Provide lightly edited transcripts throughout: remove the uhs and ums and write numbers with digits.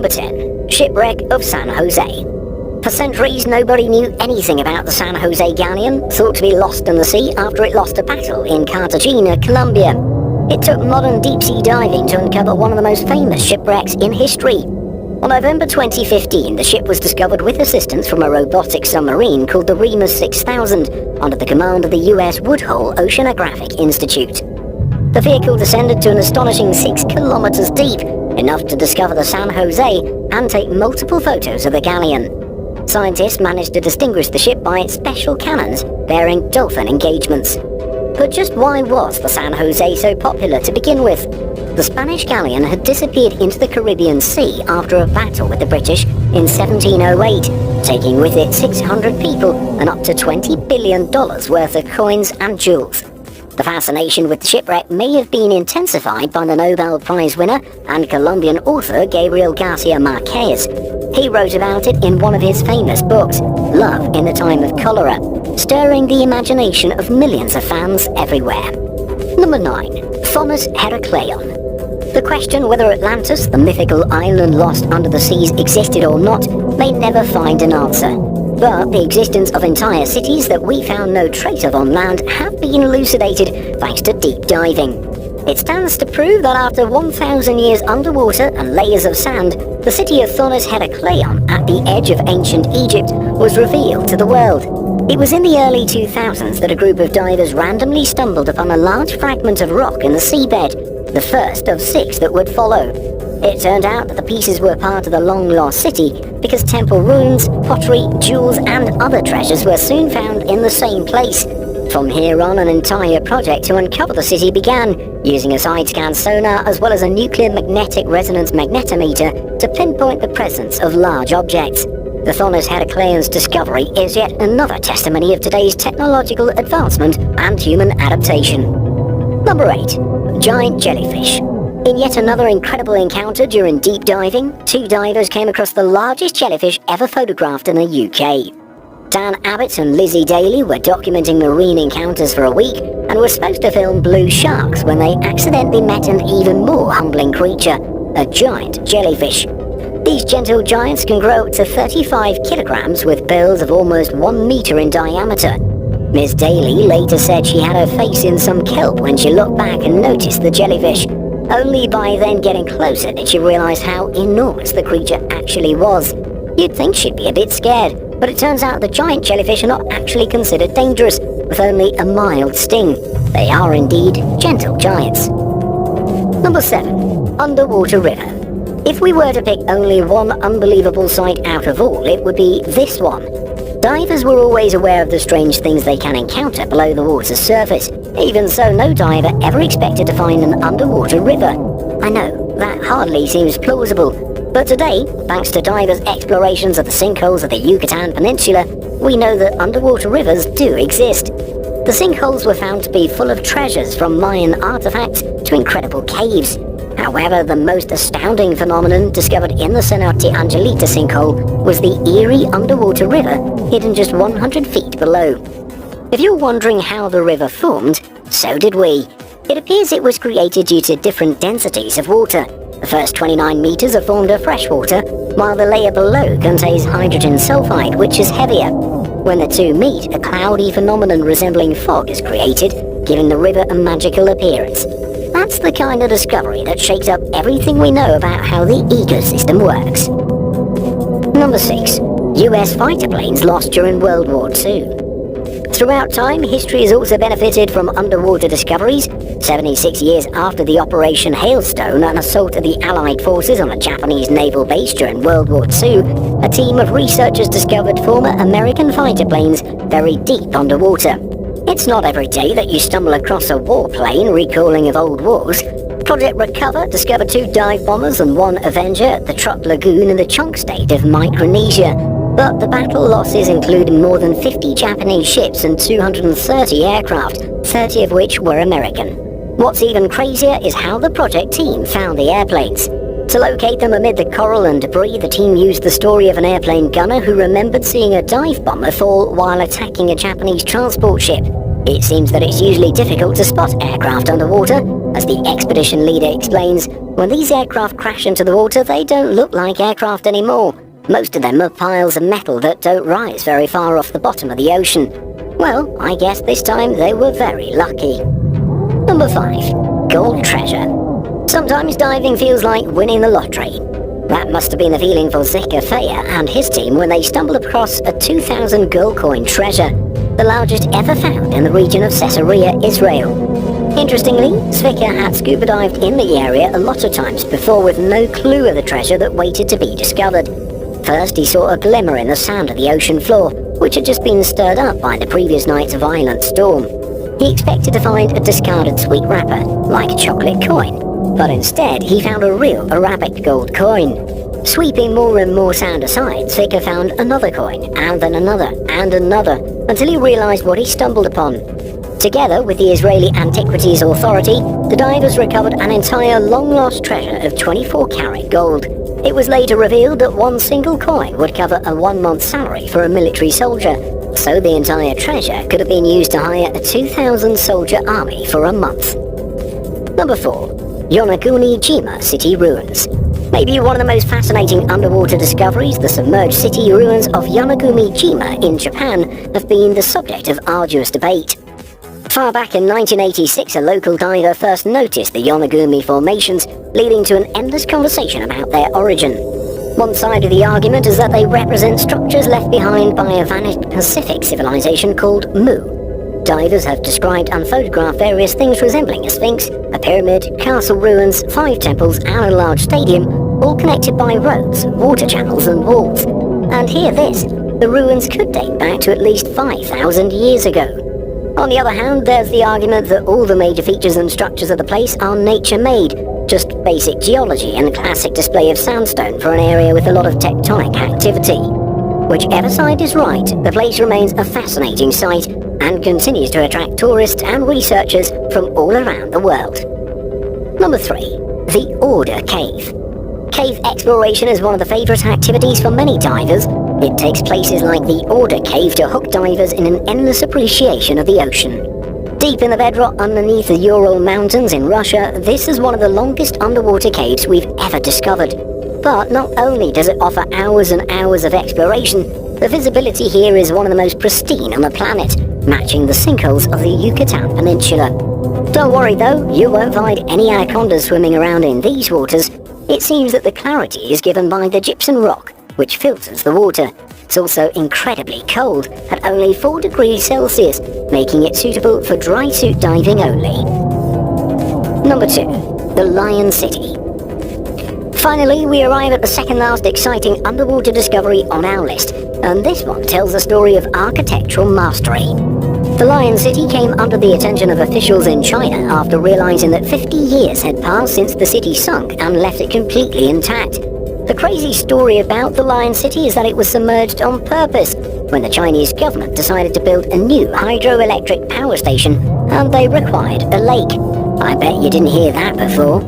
Number 10. Shipwreck of San Jose. For centuries, nobody knew anything about the San Jose galleon, thought to be lost in the sea after it lost a battle in Cartagena, Colombia. It took modern deep-sea diving to uncover one of the most famous shipwrecks in history. On November 2015, the ship was discovered with assistance from a robotic submarine called the Remus 6000 under the command of the US Woodhull Oceanographic Institute. The vehicle descended to an astonishing 6 kilometers deep, enough to discover the San Jose and take multiple photos of the galleon. Scientists managed to distinguish the ship by its special cannons bearing dolphin engagements. But just why was the San Jose so popular to begin with? The Spanish galleon had disappeared into the Caribbean Sea after a battle with the British in 1708, taking with it 600 people and up to $20 billion worth of coins and jewels. The fascination with the shipwreck may have been intensified by the Nobel Prize winner and Colombian author Gabriel Garcia Marquez. He wrote about it in one of his famous books, Love in the Time of Cholera, stirring the imagination of millions of fans everywhere. Number 9. Thomas Heracleion. The question whether Atlantis, the mythical island lost under the seas, existed or not may never find an answer. But the existence of entire cities that we found no trace of on land have been elucidated thanks to deep diving. It stands to prove that after 1,000 years underwater and layers of sand, the city of Thonis Heracleion at the edge of ancient Egypt was revealed to the world. It was in the early 2000s that a group of divers randomly stumbled upon a large fragment of rock in the seabed, the first of 6 that would follow. It turned out that the pieces were part of the long-lost city because temple ruins, pottery, jewels and other treasures were soon found in the same place. From here on, an entire project to uncover the city began, using a side-scan sonar as well as a nuclear magnetic resonance magnetometer to pinpoint the presence of large objects. The Thonis Heracleion's discovery is yet another testimony of today's technological advancement and human adaptation. Number 8. Giant jellyfish. In yet another incredible encounter during deep diving, 2 divers came across the largest jellyfish ever photographed in the UK. Dan Abbott and Lizzie Daly were documenting marine encounters for a week and were supposed to film blue sharks when they accidentally met an even more humbling creature, a giant jellyfish. These gentle giants can grow up to 35 kilograms with bills of almost 1 meter in diameter. Ms. Daly later said she had her face in some kelp when she looked back and noticed the jellyfish. Only by then getting closer did she realize how enormous the creature actually was. You'd think she'd be a bit scared, but it turns out the giant jellyfish are not actually considered dangerous, with only a mild sting. They are indeed gentle giants. Number 7. Underwater river. If we were to pick only one unbelievable sight out of all, it would be this one. Divers were always aware of the strange things they can encounter below the water's surface. Even so, no diver ever expected to find an underwater river. I know, that hardly seems plausible. But today, thanks to divers' explorations of the sinkholes of the Yucatan Peninsula, we know that underwater rivers do exist. The sinkholes were found to be full of treasures from Mayan artifacts to incredible caves. However, the most astounding phenomenon discovered in the Cenote Angelita sinkhole was the eerie underwater river hidden just 100 feet below. If you're wondering how the river formed, so did we. It appears it was created due to different densities of water. The first 29 meters are formed of fresh water, while the layer below contains hydrogen sulfide, which is heavier. When the two meet, a cloudy phenomenon resembling fog is created, giving the river a magical appearance. That's the kind of discovery that shakes up everything we know about how the ecosystem works. Number 6. US fighter planes lost during World War II. Throughout time, history has also benefited from underwater discoveries. 76 years after the Operation Hailstone, an assault of the Allied forces on a Japanese naval base during World War II, a team of researchers discovered former American fighter planes buried deep underwater. It's not every day that you stumble across a warplane recalling of old wars. Project Recover discovered 2 dive bombers and 1 Avenger at the Truk Lagoon in the Chunk state of Micronesia. But the battle losses included more than 50 Japanese ships and 230 aircraft, 30 of which were American. What's even crazier is how the project team found the airplanes. To locate them amid the coral and debris, the team used the story of an airplane gunner who remembered seeing a dive bomber fall while attacking a Japanese transport ship. It seems that it's usually difficult to spot aircraft underwater, As the expedition leader explains, when these aircraft crash into the water, they don't look like aircraft anymore. Most of them are piles of metal that don't rise very far off the bottom of the ocean. Well, I guess this time they were very lucky. Number 5. Gold treasure. Sometimes diving feels like winning the lottery. That must have been the feeling for Zika Feyer and his team when they stumbled across a 2,000 gold coin treasure, the largest ever found in the region of Caesarea, Israel. Interestingly, Zvika had scuba dived in the area a lot of times before with no clue of the treasure that waited to be discovered. First, he saw a glimmer in the sand of the ocean floor, which had just been stirred up by the previous night's violent storm. He expected to find a discarded sweet wrapper, like a chocolate coin, but instead he found a real Arabic gold coin. Sweeping more and more sand aside, Zvika found another coin, and then another, and another, until he realized what he stumbled upon. Together with the Israeli Antiquities Authority, the divers recovered an entire long-lost treasure of 24-karat gold. It was later revealed that one single coin would cover a 1-month salary for a military soldier, so the entire treasure could have been used to hire a 2,000-soldier army for a month. Number 4. Yonaguni-Jima City Ruins. Maybe one of the most fascinating underwater discoveries, the submerged city ruins of Yonaguni-Jima in Japan have been the subject of arduous debate. Far back in 1986, a local diver first noticed the Yonaguni formations, leading to an endless conversation about their origin. One side of the argument is that they represent structures left behind by a vanished Pacific civilization called Mu. Divers have described and photographed various things resembling a sphinx, a pyramid, castle ruins, 5 temples, and a large stadium, all connected by roads, water channels, and walls. And hear this, the ruins could date back to at least 5,000 years ago. On the other hand, there's the argument that all the major features and structures of the place are nature-made, just basic geology and a classic display of sandstone for an area with a lot of tectonic activity. Whichever side is right, the place remains a fascinating sight and continues to attract tourists and researchers from all around the world. Number 3. The Order Cave. Cave exploration is one of the favourite activities for many divers. It takes places like the Order Cave to hook divers in an endless appreciation of the ocean. Deep in the bedrock underneath the Ural Mountains in Russia, this is one of the longest underwater caves we've ever discovered. But not only does it offer hours and hours of exploration, the visibility here is one of the most pristine on the planet, matching the sinkholes of the Yucatan Peninsula. Don't worry though, you won't find any anacondas swimming around in these waters. It seems that the clarity is given by the gypsum rock, which filters the water. It's also incredibly cold at only 4 degrees Celsius, making it suitable for dry suit diving only. Number 2. The Lion City. Finally, we arrive at the second last exciting underwater discovery on our list, and this one tells the story of architectural mastery. The Lion City came under the attention of officials in China after realizing that 50 years had passed since the city sunk and left it completely intact. The crazy story about the Lion City is that it was submerged on purpose when the Chinese government decided to build a new hydroelectric power station and they required a lake. I bet you didn't hear that before.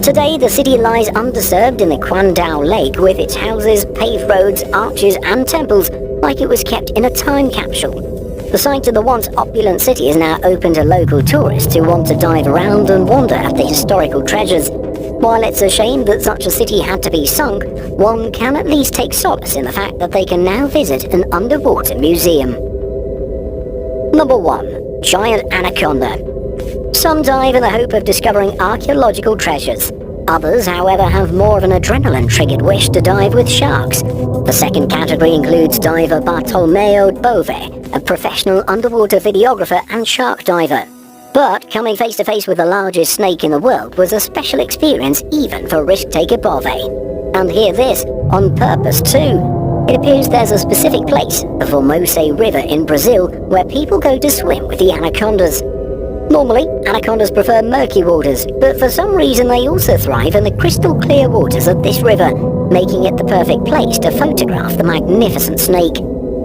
Today the city lies undisturbed in the Quandao Lake with its houses, paved roads, arches and temples like it was kept in a time capsule. The site of the once opulent city is now open to local tourists who want to dive around and wonder at the historical treasures. While it's a shame that such a city had to be sunk, one can at least take solace in the fact that they can now visit an underwater museum. Number 1. Giant Anaconda. Some dive in the hope of discovering archaeological treasures. Others, however, have more of an adrenaline-triggered wish to dive with sharks. The second category includes diver Bartolomeo Bove, a professional underwater videographer and shark diver. But coming face to face with the largest snake in the world was a special experience even for risk-taker Bove. And hear this, on purpose too. It appears there's a specific place, the Formosa River in Brazil, where people go to swim with the anacondas. Normally, anacondas prefer murky waters, but for some reason they also thrive in the crystal clear waters of this river, making it the perfect place to photograph the magnificent snake.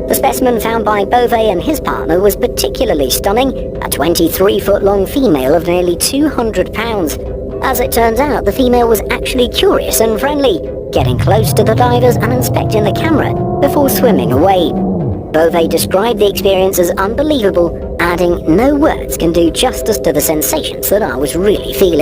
The specimen found by Bove and his partner was particularly stunning, a 23-foot-long female of nearly 200 pounds. As it turns out, the female was actually curious and friendly, getting close to the divers and inspecting the camera before swimming away. Bove described the experience as unbelievable, adding, "No words can do justice to the sensations that I was really feeling."